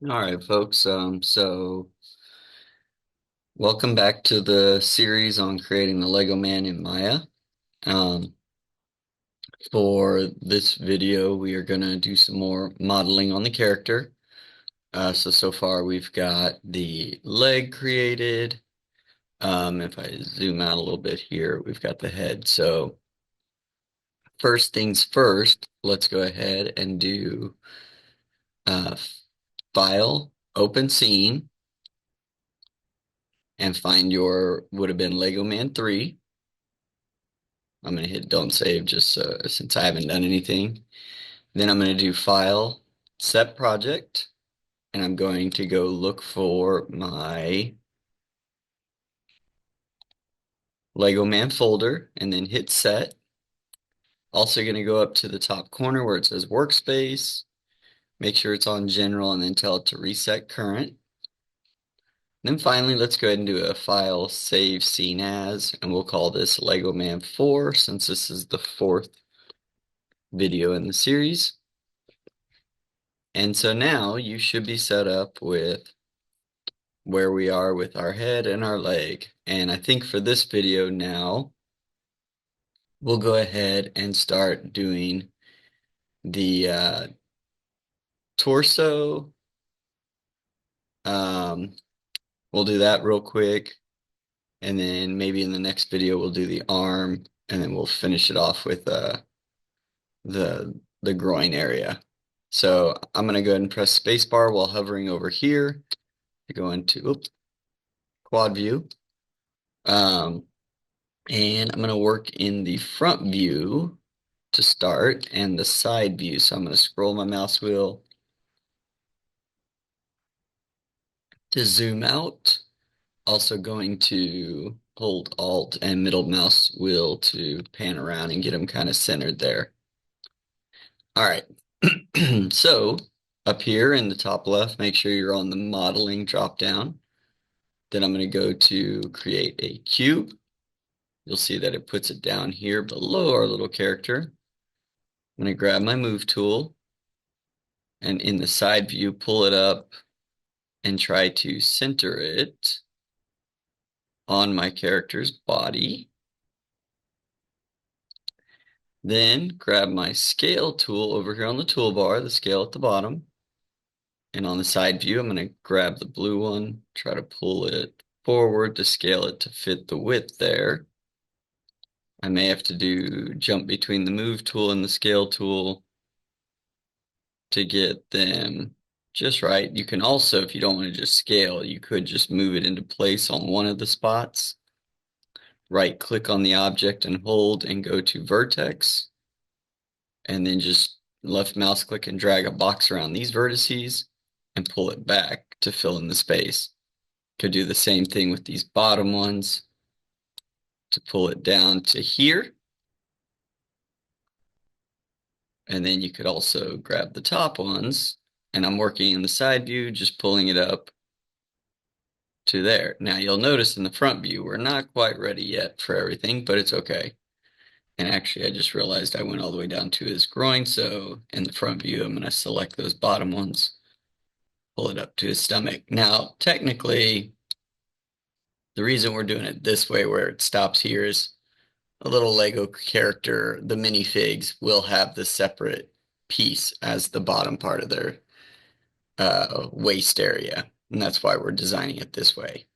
All right, folks. So welcome back to the series on creating the Lego Man in Maya. Um, for this video, we are going to do some more modeling on the character. So far we've got the leg created. If I zoom out a little bit here, we've got the head. So first things first, let's go ahead and do uh, File, Open Scene, and find your would have been Lego Man 3. I'm going to hit don't save just since I haven't done anything. Then I'm going to do file, set project, and I'm going to go look for my Lego Man folder and then hit set. Also going to go up to the top corner where it says workspace, make sure it's on general and then tell it to reset current. Then finally, let's go ahead and do a file save scene as, and we'll call this Lego Man 4 since this is the fourth video in the series. And so now you should be set up with where we are with our head and our leg. And I think for this video now, we'll go ahead and start doing the torso. Um, we'll do that real quick. And then maybe in the next video, we'll do the arm. And then we'll finish it off with the groin area. So I'm going to go ahead and press spacebar while hovering over here to go into quad view. And I'm going to work in the front view to start and the side view. So I'm going to scroll my mouse wheel to zoom out. Also going to hold Alt and middle mouse wheel to pan around and get them kind of centered there. All right. So up here in the top left, make sure you're on the modeling drop down. Then I'm going to go to create a cube. You'll see that it puts it down here below our little character. I'm going to grab my move tool and in the side view, pull it up and try to center it on my character's body. Then grab my scale tool over here on the toolbar, the scale at the bottom. And on the side view, I'm going to grab the blue one, try to pull it forward to scale it to fit the width there. I may have to do jump between the move tool and the scale tool to get them just right. You can also, if you don't want to just scale, you could just move it into place on one of the spots. Right click on the object and hold and go to vertex. And then just left mouse click and drag a box around these vertices and pull it back to fill in the space. Could do the same thing with these bottom ones to pull it down to here. And then you could also grab the top ones, and I'm working in the side view, just pulling it up to there. Now you'll notice in the front view, we're not quite ready yet for everything, but it's okay. And actually, I just realized I went all the way down to his groin, so in the front view, I'm going to select those bottom ones, pull it up to his stomach. Now, technically, the reason we're doing it this way where it stops here is a little Lego character, the minifigs, will have the separate piece as the bottom part of their waist area. And that's why we're designing it this way.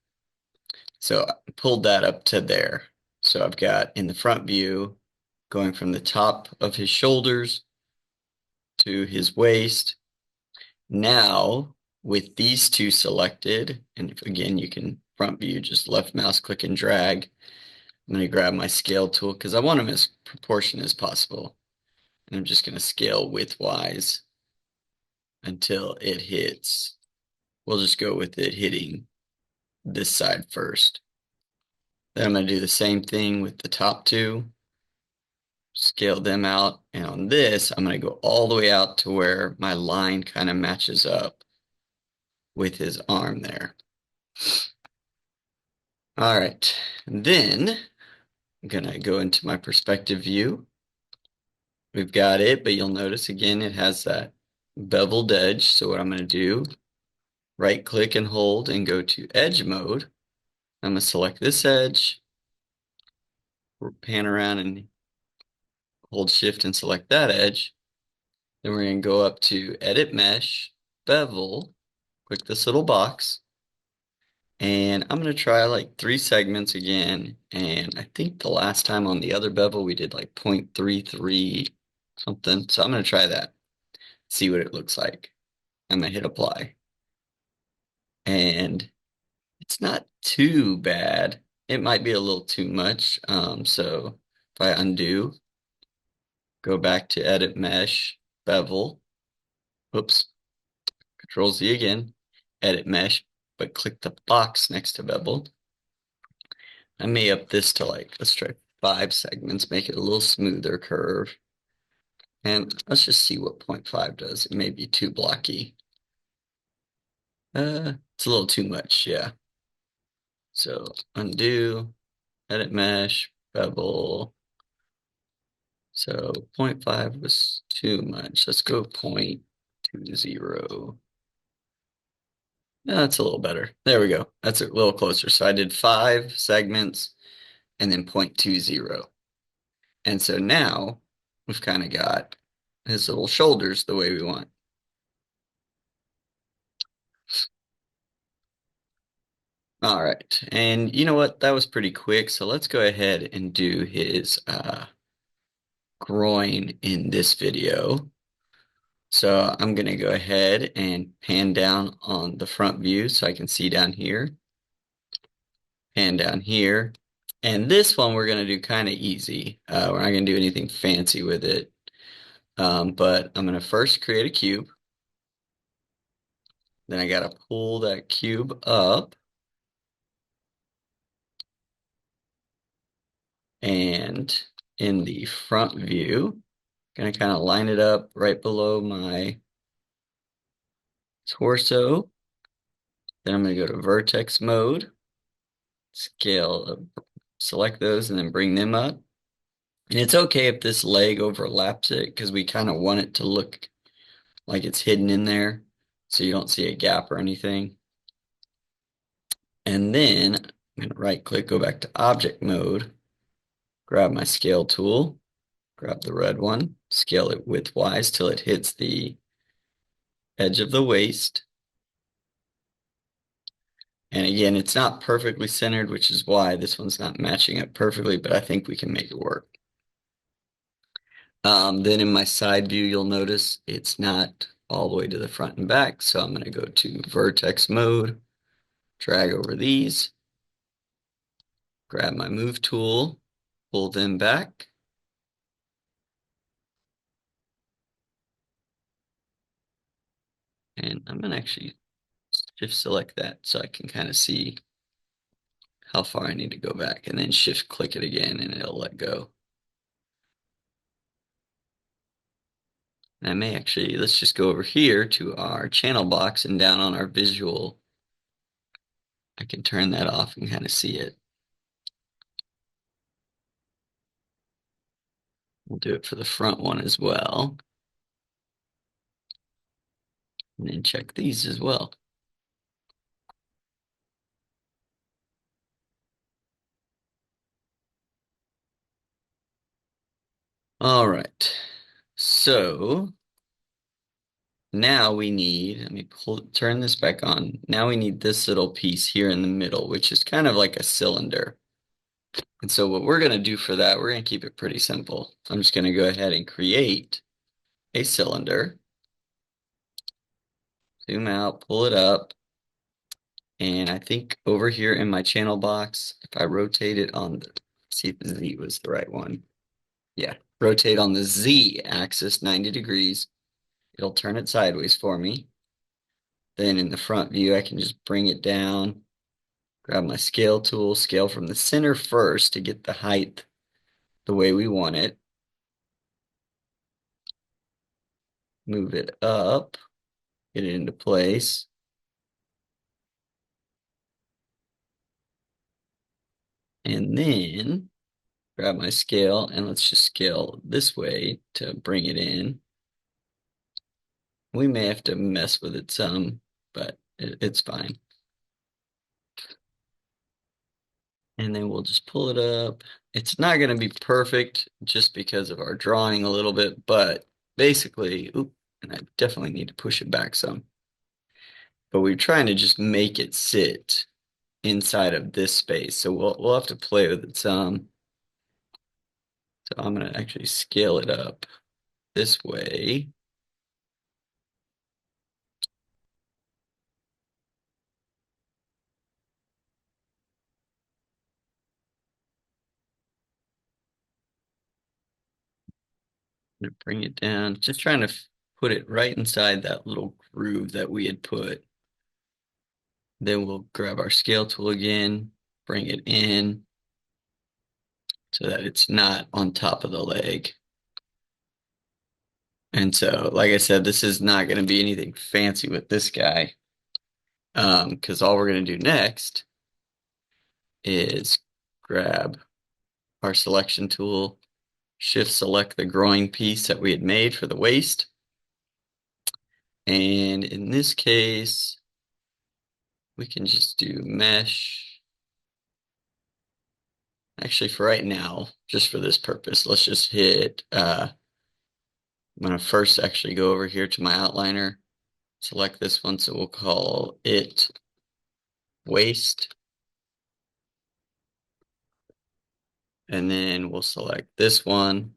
So I pulled that up to there. So I've got in the front view, going from the top of his shoulders to his waist. Now, with these two selected, and again, you can front view, just left mouse click and drag. I'm going to grab my scale tool because I want them as proportionate as possible. And I'm just going to scale widthwise until it hits. We'll just go with it hitting this side first. Then I'm going to do the same thing with the top two. Scale them out. And on this, I'm going to go all the way out to where my line kind of matches up with his arm there. All right. Then I'm going to go into my perspective view. We've got it, but you'll notice again, it has that beveled edge. So what I'm going to do right click and hold and go to edge mode. I'm gonna select this edge, pan around and hold shift and select that edge. Then we're gonna go up to edit mesh, bevel, click this little box, and I'm gonna try like 3 segments again. And I think the last time on the other bevel we did like 0.33 something. So I'm gonna try that, see what it looks like. I'm gonna hit apply. And it's not too bad. It might be a little too much. So if I undo, go back to edit mesh, bevel, oops, Control Z again, edit mesh, but click the box next to bevel. I may up this to like, let's try 5 segments, make it a little smoother curve. And let's just see what 0.5 does. It may be too blocky. It's a little too much, yeah. So undo, edit mesh, bevel. So 0.5 was too much. Let's go 0.20. That's a little better. There we go. That's a little closer. So I did 5 segments and then 0.20. And so now we've kind of got his little shoulders the way we want. All right. And you know what? That was pretty quick. So let's go ahead and do his groin in this video. So I'm going to go ahead and pan down on the front view so I can see down here, pan down here. And this one we're going to do kind of easy. We're not going to do anything fancy with it. But I'm going to first create a cube. Then I got to pull that cube up. And in the front view, going to kind of line it up right below my torso. Then I'm going to go to vertex mode, scale, select those, and then bring them up. And it's okay if this leg overlaps it because we kind of want it to look like it's hidden in there so you don't see a gap or anything. And then I'm going to right click, go back to object mode, grab my scale tool, grab the red one, scale it widthwise till it hits the edge of the waist. And again, it's not perfectly centered, which is why this one's not matching up perfectly, but I think we can make it work. Then in my side view, you'll notice it's not all the way to the front and back. So I'm going to go to vertex mode, drag over these, grab my move tool, pull them back. And I'm going to actually shift select that so I can kind of see how far I need to go back, and then shift click it again and it'll let go. And I may actually, let's just go over here to our channel box and down on our visual. I can turn that off and kind of see it. We'll do it for the front one as well. And then check these as well. All right. So now we need, let me turn this back on. Now we need this little piece here in the middle, which is kind of like a cylinder. And so what we're going to do for that, we're going to keep it pretty simple. I'm just going to go ahead and create a cylinder. Zoom out, pull it up. And I think over here in my channel box, if I rotate it on the, see if the Z was the right one. Yeah, rotate on the Z axis 90 degrees. It'll turn it sideways for me. Then in the front view, I can just bring it down, grab my scale tool, scale from the center first to get the height the way we want it. Move it up, get it into place. And then grab my scale and let's just scale this way to bring it in. We may have to mess with it some, but It's fine. And then we'll just pull it up. It's not going to be perfect just because of our drawing a little bit, but basically, oop, and I definitely need to push it back some. But we're trying to just make it sit inside of this space. So we'll have to play with it some. So I'm going to actually scale it up this way. I'm going to bring it down, just trying to put it right inside that little groove that we had put. Then we'll grab our scale tool again, bring it in so that it's not on top of the leg. And so, like I said, this is not going to be anything fancy with this guy. Because all we're going to do next is grab our selection tool, shift select the groin piece that we had made for the waist. And in this case, we can just do mesh. Actually, for right now, just for this purpose, let's just hit, I'm going to first actually go over here to my outliner, select this one, so we'll call it waist. And then we'll select this one,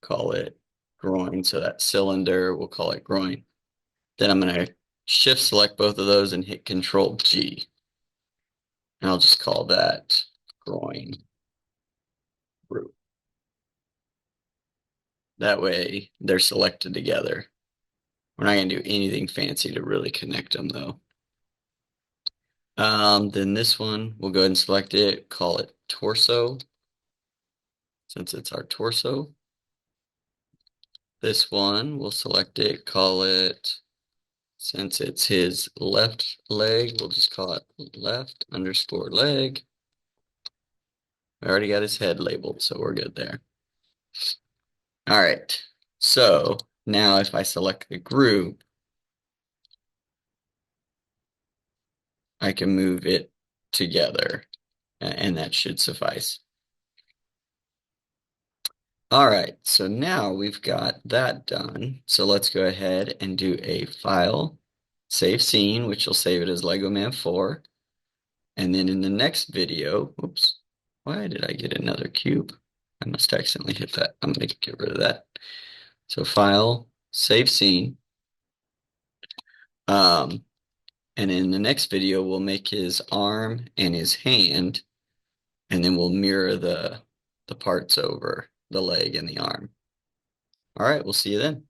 call it groin. So that cylinder, we'll call it groin. Then I'm going to shift select both of those and hit Control G. And I'll just call that groin group. That way they're selected together. We're not going to do anything fancy to really connect them though. Then this one, we'll go ahead and select it, call it torso, since it's our torso. This one, we'll select it, call it, since it's his left leg, we'll just call it left underscore leg. I already got his head labeled, so we're good there. All right, so now if I select the group, I can move it together, and that should suffice. All right, so now we've got that done. So let's go ahead and do a file, save scene, which will save it as Lego Man 4. And then in the next video, oops, why did I get another cube? I must accidentally hit that. I'm going to get rid of that. So file, save scene. Um, and in the next video, we'll make his arm and his hand, and then we'll mirror the parts over the leg and the arm. All right, we'll see you then.